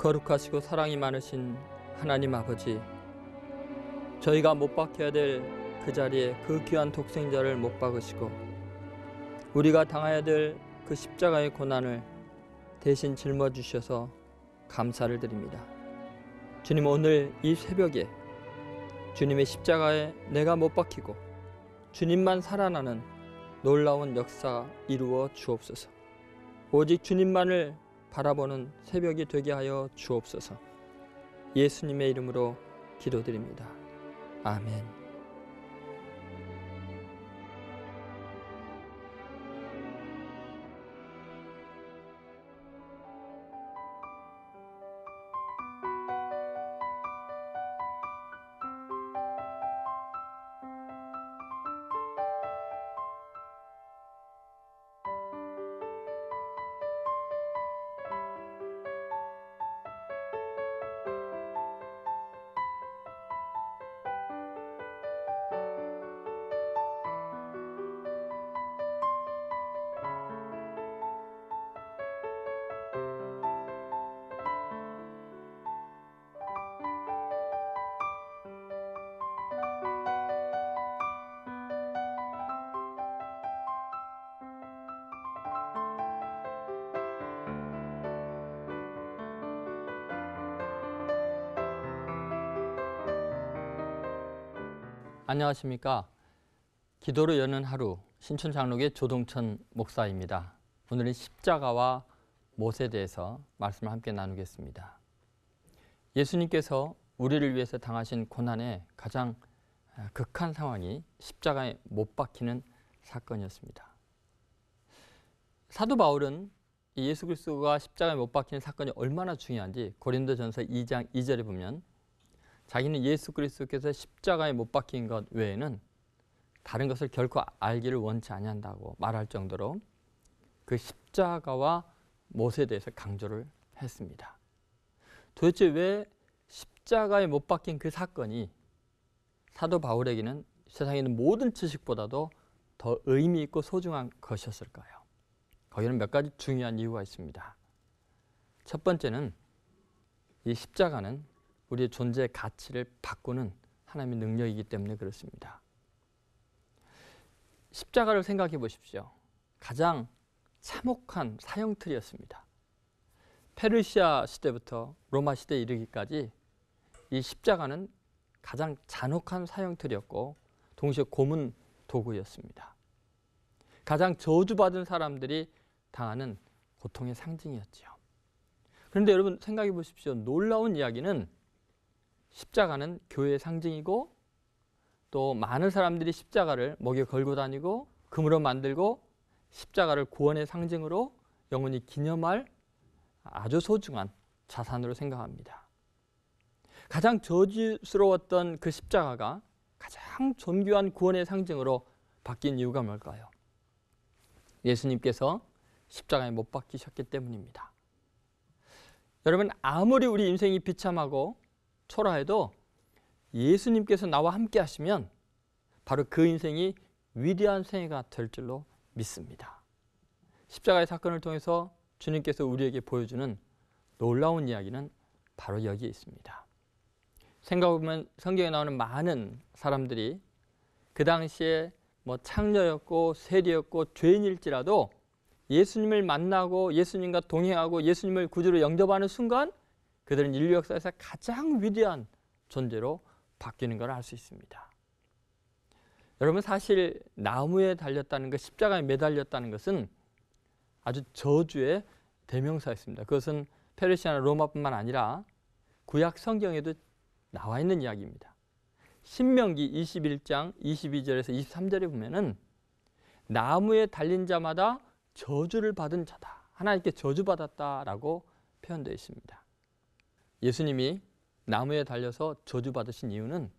거룩하시고 사랑이 많으신 하나님 아버지, 저희가 못 박혀야 될 그 자리에 그 귀한 독생자를 못 박으시고 우리가 당해야 될 그 십자가의 고난을 대신 짊어주셔서 감사를 드립니다. 주님, 오늘 이 새벽에 주님의 십자가에 내가 못 박히고 주님만 살아나는 놀라운 역사 이루어 주옵소서. 오직 주님만을 바라보는 새벽이 되게 하여 주옵소서. 예수님의 이름으로 기도드립니다. 아멘. 안녕하십니까. 기도로 여는 하루, 신촌장로교 조동천 목사입니다. 오늘은 십자가와 못에 대해서 말씀을 함께 나누겠습니다. 예수님께서 우리를 위해서 당하신 고난의 가장 극한 상황이 십자가에 못 박히는 사건이었습니다. 사도 바울은 예수 그리스도가 십자가에 못 박히는 사건이 얼마나 중요한지 고린도전서 2장 2절에 보면 자기는 예수 그리스도께서 십자가에 못 박힌 것 외에는 다른 것을 결코 알기를 원치 아니한다고 말할 정도로 그 십자가와 못에 대해서 강조를 했습니다. 도대체 왜 십자가에 못 박힌 그 사건이 사도 바울에게는 세상에 있는 모든 지식보다도 더 의미 있고 소중한 것이었을까요? 거기는 몇 가지 중요한 이유가 있습니다. 첫 번째는 이 십자가는 우리의 존재의 가치를 바꾸는 하나님의 능력이기 때문에 그렇습니다. 십자가를 생각해 보십시오. 가장 참혹한 사형틀이었습니다. 페르시아 시대부터 로마 시대에 이르기까지 이 십자가는 가장 잔혹한 사형틀이었고 동시에 고문 도구였습니다. 가장 저주받은 사람들이 당하는 고통의 상징이었죠. 그런데 여러분 생각해 보십시오. 놀라운 이야기는 십자가는 교회의 상징이고 또 많은 사람들이 십자가를 목에 걸고 다니고 금으로 만들고 십자가를 구원의 상징으로 영원히 기념할 아주 소중한 자산으로 생각합니다. 가장 저주스러웠던 그 십자가가 가장 존귀한 구원의 상징으로 바뀐 이유가 뭘까요? 예수님께서 십자가에 못 박히셨기 때문입니다. 여러분, 아무리 우리 인생이 비참하고 초라해도 예수님께서 나와 함께 하시면 바로 그 인생이 위대한 생애가 될 줄로 믿습니다. 십자가의 사건을 통해서 주님께서 우리에게 보여주는 놀라운 이야기는 바로 여기에 있습니다. 생각해보면 성경에 나오는 많은 사람들이 그 당시에 창녀였고 세리였고 죄인일지라도 예수님을 만나고 예수님과 동행하고 예수님을 구주로 영접하는 순간 그들은 인류 역사에서 가장 위대한 존재로 바뀌는 걸 알 수 있습니다. 여러분, 사실 나무에 달렸다는 것, 십자가에 매달렸다는 것은 아주 저주의 대명사였습니다. 그것은 페르시아나 로마뿐만 아니라 구약 성경에도 나와 있는 이야기입니다. 신명기 21장 22절에서 23절에 보면은 나무에 달린 자마다 저주를 받은 자다, 하나님께 저주받았다라고 표현되어 있습니다. 예수님이 나무에 달려서 저주받으신 이유는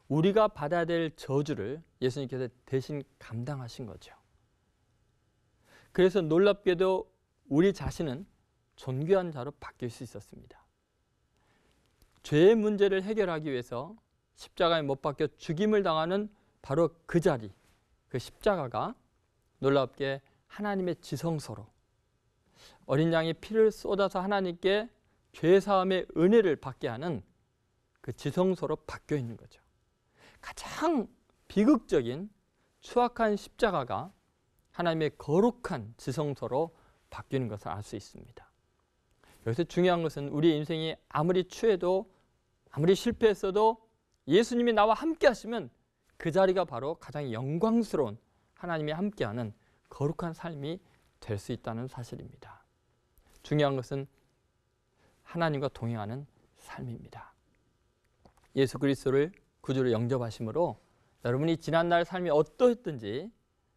우리가 받아야 될 저주를 예수님께서 대신 감당하신 거죠. 그래서 놀랍게도 우리 자신은 존귀한 자로 바뀔 수 있었습니다. 죄의 문제를 해결하기 위해서 십자가에 못 박혀 죽임을 당하는 바로 그 자리, 그 십자가가 놀랍게 하나님의 지성소로 어린 양의 피를 쏟아서 하나님께 죄사함의 은혜를 받게 하는 그 지성소로 바뀌어 있는 거죠. 가장 비극적인 추악한 십자가가 하나님의 거룩한 지성소로 바뀌는 것을 알 수 있습니다. 여기서 중요한 것은 우리의 인생이 아무리 추해도 아무리 실패했어도 예수님이 나와 함께 하시면 그 자리가 바로 가장 영광스러운 하나님이 함께하는 거룩한 삶이 될 수 있다는 사실입니다. 중요한 것은 하나님과 동행하는 삶입니다. 예수 그리스도를 구주로 영접하심으로 여러분이 지난날 삶이 어떠했든지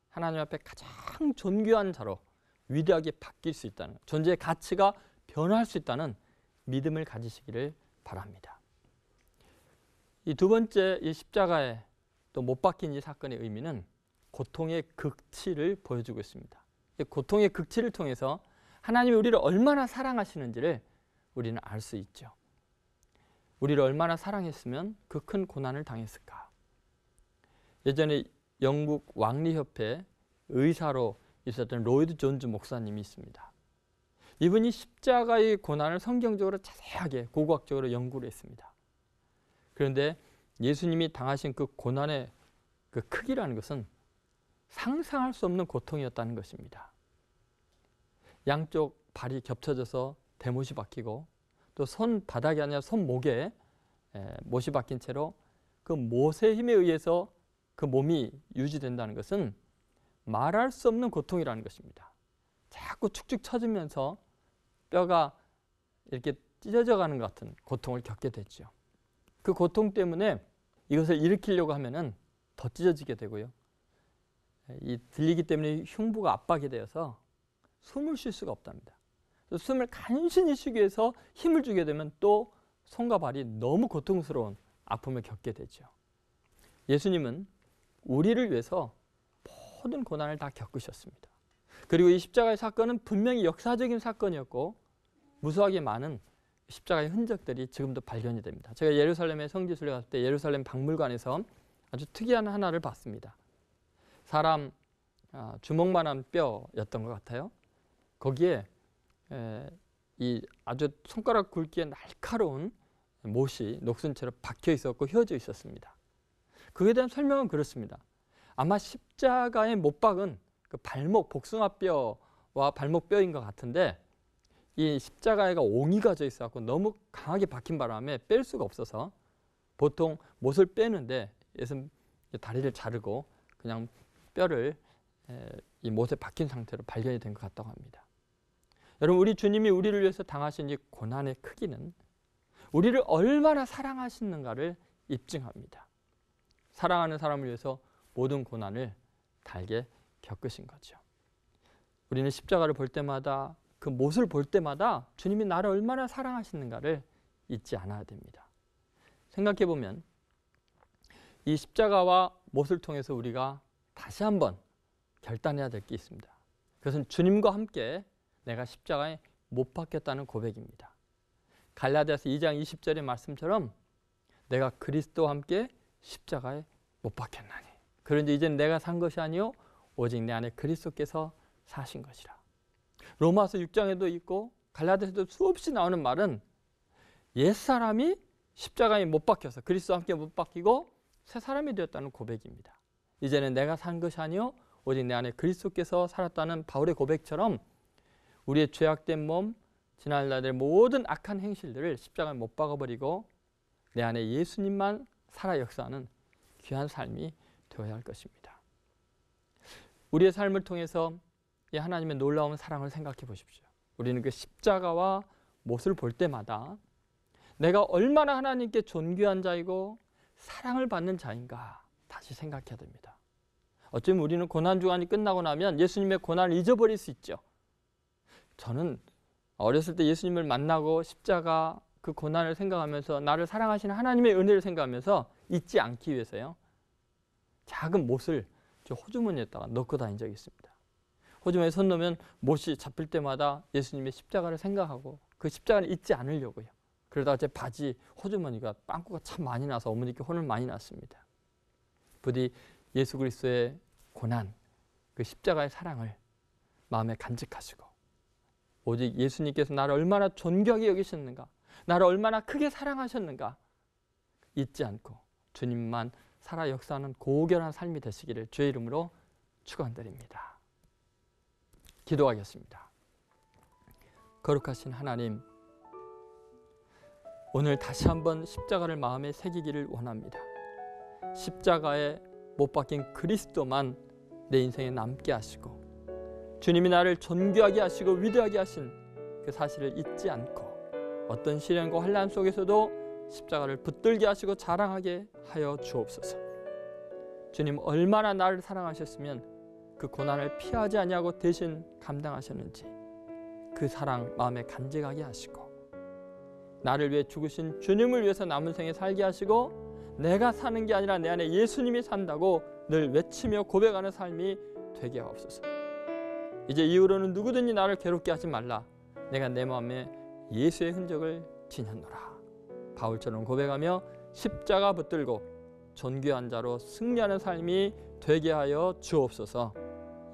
하나님 앞에 가장 존귀한 자로 위대하게 바뀔 수 있다는, 존재의 가치가 변화할 수 있다는 믿음을 가지시기를 바랍니다. 이 두 번째, 이 십자가에 또 못 박힌 이 사건의 의미는 고통의 극치를 보여주고 있습니다. 이 고통의 극치를 통해서 하나님이 우리를 얼마나 사랑하시는지를 우리는 알 수 있죠. 우리를 얼마나 사랑했으면 그 큰 고난을 당했을까. 예전에 영국 왕리협회 의사로 있었던 로이드 존즈 목사님이 있습니다. 이분이 십자가의 고난을 성경적으로 자세하게 고고학적으로 연구를 했습니다. 그런데 예수님이 당하신 그 고난의 그 크기라는 것은 상상할 수 없는 고통이었다는 것입니다. 양쪽 발이 겹쳐져서 대못이 박히고 또 손바닥이 아니라 손목에 못이 박힌 채로 그 못의 힘에 의해서 그 몸이 유지된다는 것은 말할 수 없는 고통이라는 것입니다. 자꾸 축축 처지면서 뼈가 이렇게 찢어져 가는 것 같은 고통을 겪게 됐죠. 그 고통 때문에 이것을 일으키려고 하면은 더 찢어지게 되고요. 이 들리기 때문에 흉부가 압박이 되어서 숨을 쉴 수가 없답니다. 숨을 간신히 쉬기 위해서 힘을 주게 되면 또 손과 발이 너무 고통스러운 아픔을 겪게 되죠. 예수님은 우리를 위해서 모든 고난을 다 겪으셨습니다. 그리고 이 십자가의 사건은 분명히 역사적인 사건이었고 무수하게 많은 십자가의 흔적들이 지금도 발견이 됩니다. 제가 예루살렘에 성지순례 갔을 때 예루살렘 박물관에서 아주 특이한 하나를 봤습니다. 사람 주먹만한 뼈였던 것 같아요. 거기에 이 아주 손가락 굵기에 날카로운 못이 녹슨채로 박혀 있었고 휘어져 있었습니다. 그에 대한 설명은 그렇습니다. 아마 십자가의 못박은 그 발목 복숭아뼈와 발목뼈인 것 같은데 이 십자가에가 옹이가 져 있어서 너무 강하게 박힌 바람에 뺄 수가 없어서 보통 못을 빼는데 예수님 다리를 자르고 그냥 뼈를 이 못에 박힌 상태로 발견이 된 것 같다고 합니다. 여러분, 우리 주님이 우리를 위해서 당하신 이 고난의 크기는 우리를 얼마나 사랑하시는가를 입증합니다. 사랑하는 사람을 위해서 모든 고난을 달게 겪으신 거죠. 우리는 십자가를 볼 때마다 그 못을 볼 때마다 주님이 나를 얼마나 사랑하시는가를 잊지 않아야 됩니다. 생각해보면 이 십자가와 못을 통해서 우리가 다시 한번 결단해야 될 게 있습니다. 그것은 주님과 함께 내가 십자가에 못 박혔다는 고백입니다. 갈라디아서 2장 20절의 말씀처럼 내가 그리스도와 함께 십자가에 못 박혔나니 그런데 이제는 내가 산 것이 아니요 오직 내 안에 그리스도께서 사신 것이라. 로마서 6장에도 있고 갈라디아서도 수없이 나오는 말은 옛사람이 십자가에 못 박혀서 그리스도와 함께 못 박히고 새 사람이 되었다는 고백입니다. 이제는 내가 산 것이 아니요 오직 내 안에 그리스도께서 살았다는 바울의 고백처럼 우리의 죄악된 몸, 지난날의 모든 악한 행실들을 십자가에 못 박아버리고 내 안에 예수님만 살아 역사하는 귀한 삶이 되어야 할 것입니다. 우리의 삶을 통해서 이 하나님의 놀라운 사랑을 생각해 보십시오. 우리는 그 십자가와 못을 볼 때마다 내가 얼마나 하나님께 존귀한 자이고 사랑을 받는 자인가 다시 생각해야 됩니다. 어쩌면 우리는 고난주간이 끝나고 나면 예수님의 고난을 잊어버릴 수 있죠. 저는 어렸을 때 예수님을 만나고 십자가 그 고난을 생각하면서 나를 사랑하시는 하나님의 은혜를 생각하면서 잊지 않기 위해서요. 작은 못을 저 호주머니에다가 넣고 다닌 적이 있습니다. 호주머니에 손 넣으면 못이 잡힐 때마다 예수님의 십자가를 생각하고 그 십자가를 잊지 않으려고요. 그러다가 제 바지 호주머니가 빵꾸가 참 많이 나서 어머니께 혼을 많이 났습니다. 부디 예수 그리스도의 고난, 그 십자가의 사랑을 마음에 간직하시고 오직 예수님께서 나를 얼마나 존귀하게 여기셨는가, 나를 얼마나 크게 사랑하셨는가 잊지 않고 주님만 살아 역사하는 고결한 삶이 되시기를 주의 이름으로 축원드립니다. 기도하겠습니다. 거룩하신 하나님, 오늘 다시 한번 십자가를 마음에 새기기를 원합니다. 십자가에 못 박힌 그리스도만 내 인생에 남게 하시고 주님이 나를 존귀하게 하시고 위대하게 하신 그 사실을 잊지 않고 어떤 시련과 환난 속에서도 십자가를 붙들게 하시고 자랑하게 하여 주옵소서. 주님 얼마나 나를 사랑하셨으면 그 고난을 피하지 아니하고 대신 감당하셨는지 그 사랑 마음에 간직하게 하시고 나를 위해 죽으신 주님을 위해서 남은 생에 살게 하시고 내가 사는 게 아니라 내 안에 예수님이 산다고 늘 외치며 고백하는 삶이 되게 하옵소서. 이제 이후로는 누구든지 나를 괴롭게 하지 말라. 내가 내 마음에 예수의 흔적을 지녔노라. 바울처럼 고백하며 십자가 붙들고 존귀한 자로 승리하는 삶이 되게 하여 주옵소서.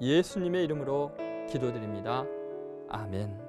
예수님의 이름으로 기도드립니다. 아멘.